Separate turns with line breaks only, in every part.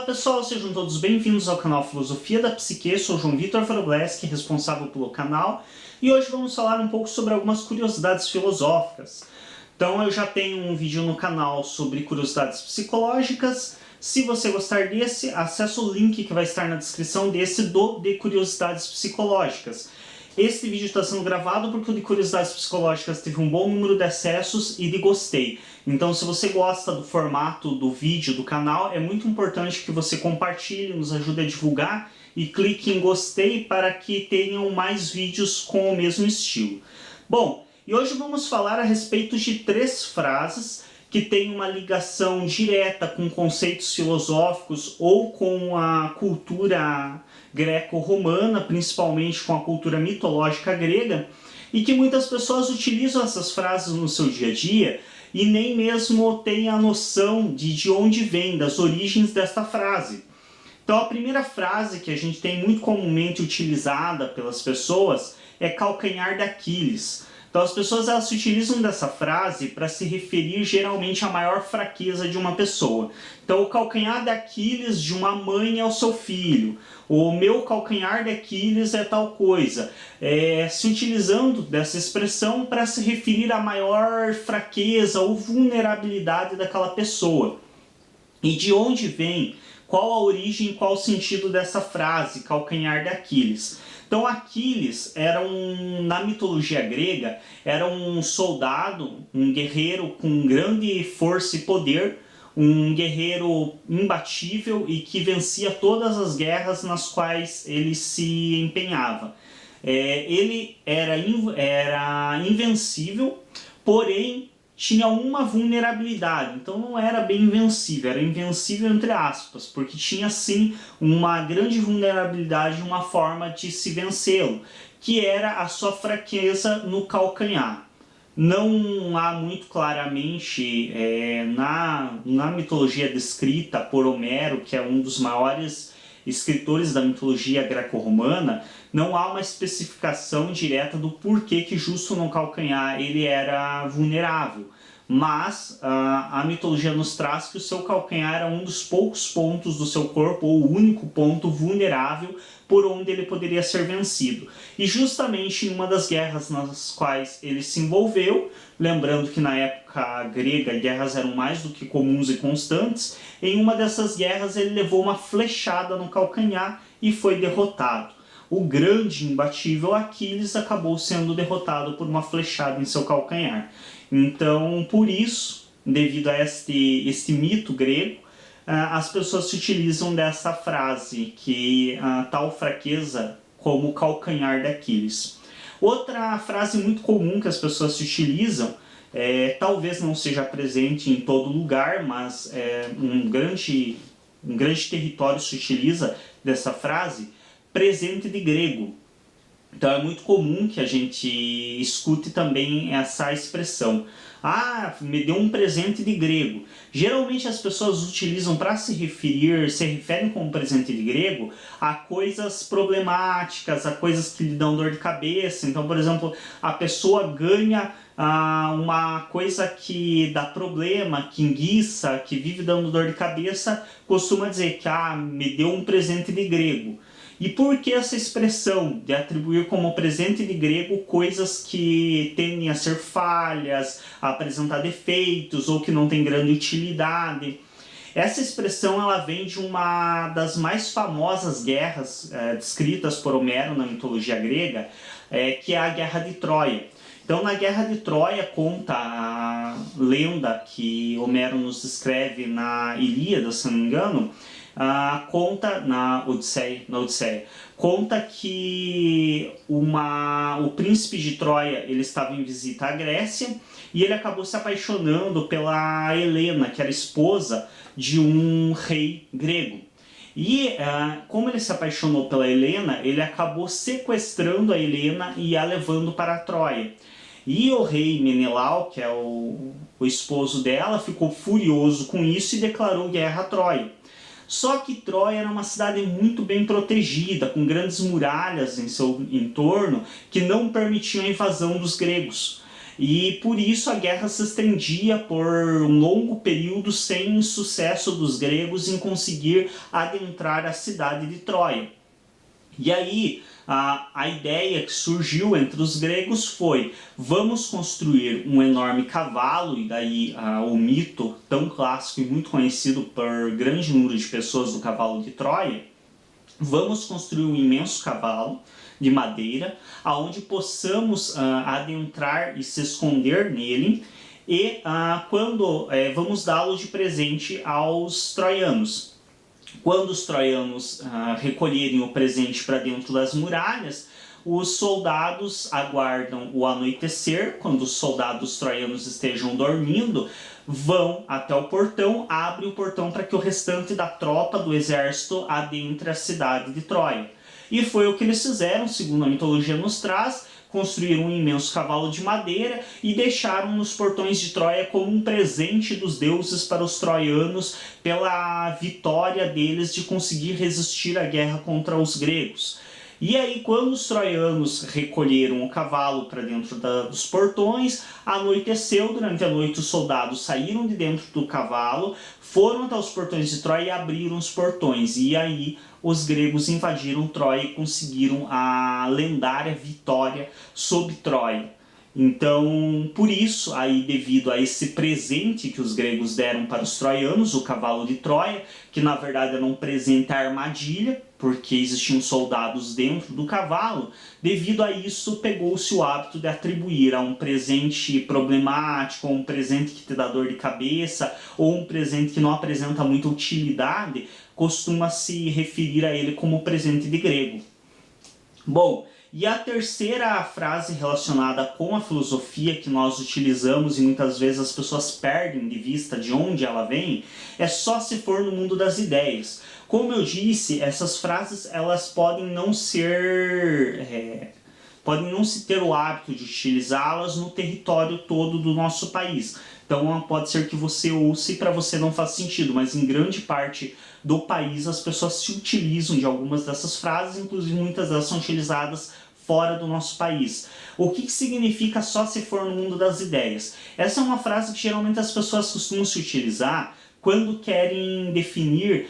pessoal, sejam todos bem-vindos ao canal Filosofia da Psique. Sou João Vitor Farobleski, responsável pelo canal, e hoje vamos falar um pouco sobre algumas curiosidades filosóficas. Então eu já tenho um vídeo no canal sobre curiosidades psicológicas. Se você gostar desse, acesse o link que vai estar na descrição desse de curiosidades psicológicas. Este vídeo está sendo gravado porque o de curiosidades psicológicas teve um bom número de acessos e de gostei. Então, se você gosta do formato do vídeo do canal, é muito importante que você compartilhe, nos ajude a divulgar e clique em gostei para que tenham mais vídeos com o mesmo estilo. Bom, e hoje vamos falar a respeito de 3 frases que têm uma ligação direta com conceitos filosóficos ou com a cultura greco-romana, principalmente com a cultura mitológica grega, e que muitas pessoas utilizam essas frases no seu dia a dia e nem mesmo têm a noção de onde vem, das origens desta frase. Então a primeira frase que a gente tem muito comumente utilizada pelas pessoas é calcanhar de Aquiles. Então as pessoas elas se utilizam dessa frase para se referir geralmente à maior fraqueza de uma pessoa. Então o calcanhar de Aquiles de uma mãe é o seu filho. O meu calcanhar de Aquiles é tal coisa. Se utilizando dessa expressão para se referir à maior fraqueza ou vulnerabilidade daquela pessoa. E de onde vem? Qual a origem, qual o sentido dessa frase, calcanhar de Aquiles? Então Aquiles na mitologia grega, era um soldado, um guerreiro com grande força e poder, um guerreiro imbatível e que vencia todas as guerras nas quais ele se empenhava. Ele era invencível, porém tinha uma vulnerabilidade, então não era bem invencível, era invencível entre aspas, porque tinha sim uma grande vulnerabilidade, uma forma de se vencê-lo, que era a sua fraqueza no calcanhar. Não há muito claramente na mitologia descrita por Homero, que é um dos maiores escritores da mitologia greco-romana, não há uma especificação direta do porquê que justo no calcanhar ele era vulnerável. Mas a mitologia nos traz que o seu calcanhar era um dos poucos pontos do seu corpo, ou o único ponto vulnerável por onde ele poderia ser vencido. E justamente em uma das guerras nas quais ele se envolveu, lembrando que na época grega guerras eram mais do que comuns e constantes, em uma dessas guerras ele levou uma flechada no calcanhar e foi derrotado. O grande imbatível Aquiles acabou sendo derrotado por uma flechada em seu calcanhar. Então, por isso, devido a este mito grego, as pessoas se utilizam dessa frase, que tal fraqueza como o calcanhar de Aquiles. Outra frase muito comum que as pessoas se utilizam, talvez não seja presente em todo lugar, mas um grande território se utiliza dessa frase, presente de grego. Então é muito comum que a gente escute também essa expressão. Ah, me deu um presente de grego. Geralmente as pessoas utilizam para se referem como presente de grego a coisas problemáticas, a coisas que lhe dão dor de cabeça. Então, por exemplo, a pessoa ganha uma coisa que dá problema, que enguiça, que vive dando dor de cabeça, costuma dizer que me deu um presente de grego. E por que essa expressão de atribuir como presente de grego coisas que tendem a ser falhas, a apresentar defeitos ou que não têm grande utilidade? Essa expressão ela vem de uma das mais famosas guerras descritas por Homero na mitologia grega, que é a Guerra de Troia. Então, na Guerra de Troia, conta a lenda que Homero nos descreve na Ilíada, se não me engano, conta na Odisseia, conta que o príncipe de Troia ele estava em visita à Grécia e ele acabou se apaixonando pela Helena, que era esposa de um rei grego. E como ele se apaixonou pela Helena, ele acabou sequestrando a Helena e a levando para Troia. E o rei Menelau, que é o esposo dela, ficou furioso com isso e declarou guerra a Troia. Só que Troia era uma cidade muito bem protegida, com grandes muralhas em seu entorno, que não permitiam a invasão dos gregos. e por isso a guerra se estendia por um longo período sem sucesso dos gregos em conseguir adentrar a cidade de Troia. E aí, a ideia que surgiu entre os gregos foi: vamos construir um enorme cavalo, e daí o mito tão clássico e muito conhecido por grande número de pessoas do cavalo de Troia. Vamos construir um imenso cavalo de madeira, aonde possamos adentrar e se esconder nele, e vamos dá-lo de presente aos troianos. Quando os troianos recolherem o presente para dentro das muralhas, os soldados aguardam o anoitecer. Quando os soldados troianos estejam dormindo, vão até o portão, abrem o portão para que o restante da tropa do exército adentre a cidade de Troia. E foi o que eles fizeram, segundo a mitologia nos traz. Construíram um imenso cavalo de madeira e deixaram nos portões de Troia como um presente dos deuses para os troianos pela vitória deles de conseguir resistir à guerra contra os gregos. E aí, quando os troianos recolheram o cavalo para dentro dos portões, anoiteceu. Durante a noite, os soldados saíram de dentro do cavalo, foram até os portões de Troia e abriram os portões. E aí, os gregos invadiram Troia e conseguiram a lendária vitória sobre Troia. Então, por isso, aí devido a esse presente que os gregos deram para os troianos, o cavalo de Troia, que na verdade era um presente armadilha, porque existiam soldados dentro do cavalo, devido a isso pegou-se o hábito de atribuir a um presente problemático, ou um presente que te dá dor de cabeça, ou um presente que não apresenta muita utilidade, costuma-se referir a ele como presente de grego. Bom, e a terceira frase relacionada com a filosofia que nós utilizamos e muitas vezes as pessoas perdem de vista de onde ela vem, é só se for no mundo das ideias. Como eu disse, essas frases elas podem não se ter o hábito de utilizá-las no território todo do nosso país. Então pode ser que você ouça e para você não faz sentido, mas em grande parte do país as pessoas se utilizam de algumas dessas frases, inclusive muitas delas são utilizadas fora do nosso país. O que significa só se for no mundo das ideias? Essa é uma frase que geralmente as pessoas costumam se utilizar quando querem definir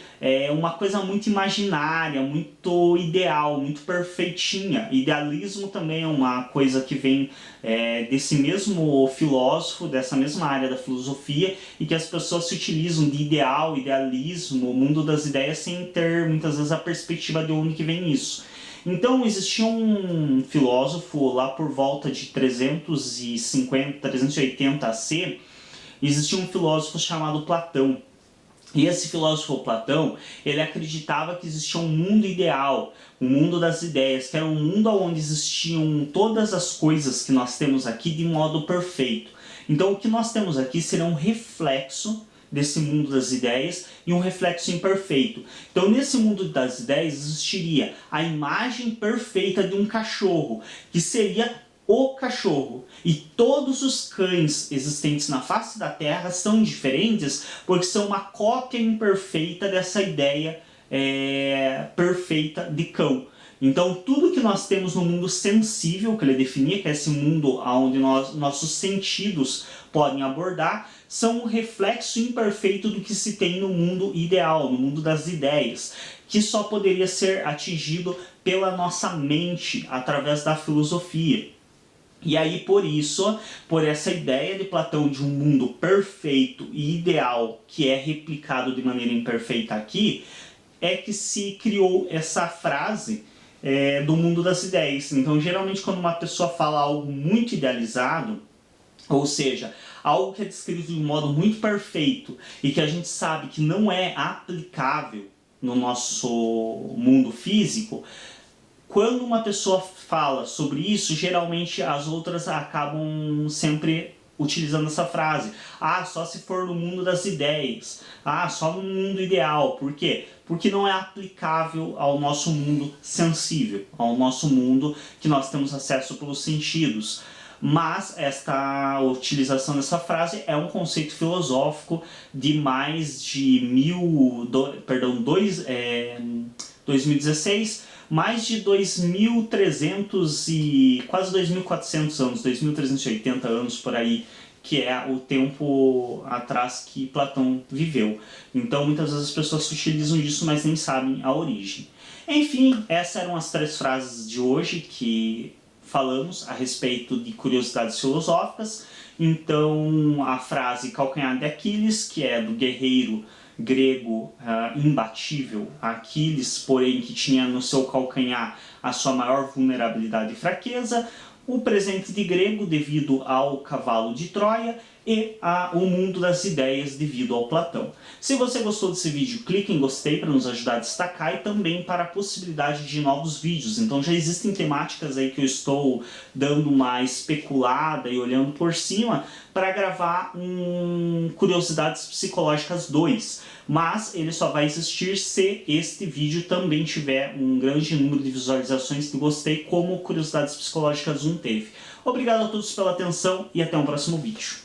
uma coisa muito imaginária, muito ideal, muito perfeitinha. Idealismo também é uma coisa que vem desse mesmo filósofo, dessa mesma área da filosofia, e que as pessoas se utilizam de ideal, idealismo, mundo das ideias, sem ter muitas vezes a perspectiva de onde que vem isso. Então existia um filósofo lá por volta de 350, 380 AC, existia um filósofo chamado Platão. E esse filósofo Platão, ele acreditava que existia um mundo ideal, um mundo das ideias, que era um mundo onde existiam todas as coisas que nós temos aqui de modo perfeito. Então o que nós temos aqui será um reflexo desse mundo das ideias e um reflexo imperfeito. Então nesse mundo das ideias existiria a imagem perfeita de um cachorro, que seria o cachorro. E todos os cães existentes na face da Terra são diferentes porque são uma cópia imperfeita dessa ideia perfeita de cão. Então tudo que nós temos no mundo sensível, que ele definia, que é esse mundo onde nossos sentidos podem abordar, são um reflexo imperfeito do que se tem no mundo ideal, no mundo das ideias, que só poderia ser atingido pela nossa mente, através da filosofia. E aí por isso, por essa ideia de Platão de um mundo perfeito e ideal, que é replicado de maneira imperfeita aqui, é que se criou essa frase do mundo das ideias. Então geralmente quando uma pessoa fala algo muito idealizado, ou seja, algo que é descrito de um modo muito perfeito e que a gente sabe que não é aplicável no nosso mundo físico, quando uma pessoa fala sobre isso, geralmente as outras acabam sempre utilizando essa frase. Ah, só se for no mundo das ideias. Ah, só no mundo ideal. Por quê? Porque não é aplicável ao nosso mundo sensível, ao nosso mundo que nós temos acesso pelos sentidos. Mas esta utilização dessa frase é um conceito filosófico de mais de 2016, mais de 2.300 e quase 2.400 anos, 2.380 anos por aí, que é o tempo atrás que Platão viveu. Então muitas vezes as pessoas se utilizam disso, mas nem sabem a origem. Enfim, essas eram as 3 frases de hoje que falamos a respeito de curiosidades filosóficas. Então a frase calcanhar de Aquiles, que é do guerreiro grego imbatível Aquiles, porém que tinha no seu calcanhar a sua maior vulnerabilidade e fraqueza, o presente de grego devido ao cavalo de Troia e o mundo das ideias devido ao Platão. Se você gostou desse vídeo, clique em gostei para nos ajudar a destacar e também para a possibilidade de novos vídeos. Então já existem temáticas aí que eu estou dando uma especulada e olhando por cima para gravar um Curiosidades Psicológicas 2, mas ele só vai existir se este vídeo também tiver um grande número de visualizações que gostei, como Curiosidades Psicológicas 1 teve. Obrigado a todos pela atenção e até o próximo vídeo.